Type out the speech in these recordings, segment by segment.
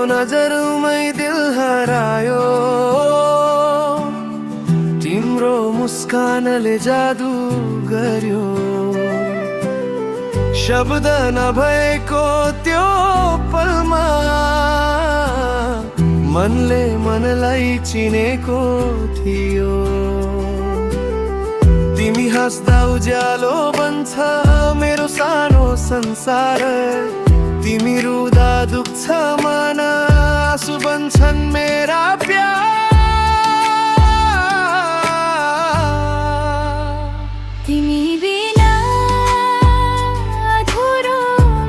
नजरमै दिल हरायो, तिम्रो मुस्कानले जादु गर्यो। शब्द नभएको त्यो पलमा मनले मनलाई चिनेको थियो। तिमी हाँस्दा उज्यालो बन्छ मेरो सानो संसार, तिमी रुँदा दुख्छ मन आँसु बन्छन् मेरा प्यार। तिमी बिना अधुरो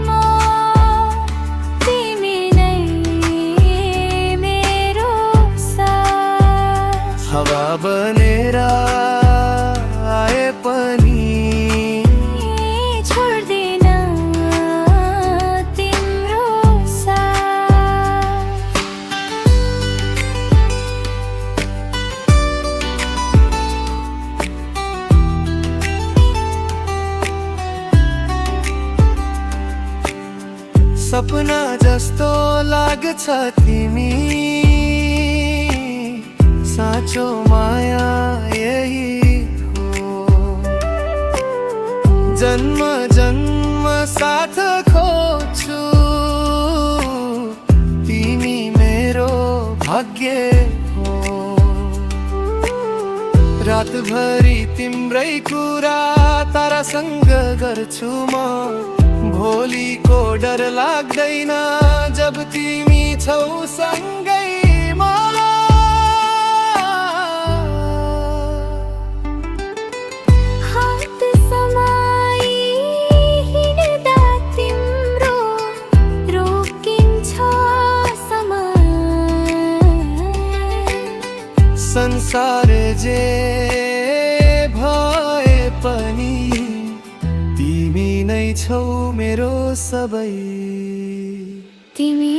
म, तिमी नै मेरो सास। हवा बनेर आए पनि छोड्दिन तिम्रो साथ। सपना जस्तो लाग्छ तिमी, साँचो माया यही हो। जन्म जन्म साथ खोज्छु, तिमी मेरो भाग्य हो। रातभरि तिम्रै कुरा तारासँग गर्छु म, भोलिको डर लाग्दैन जब तिमी छौ सँगैमा। हात समाई हिँड्दा तिम्रो रोकिन्छ समय। संसार जे भए पनि तिमी नै छौ मेरो सबै। तिमी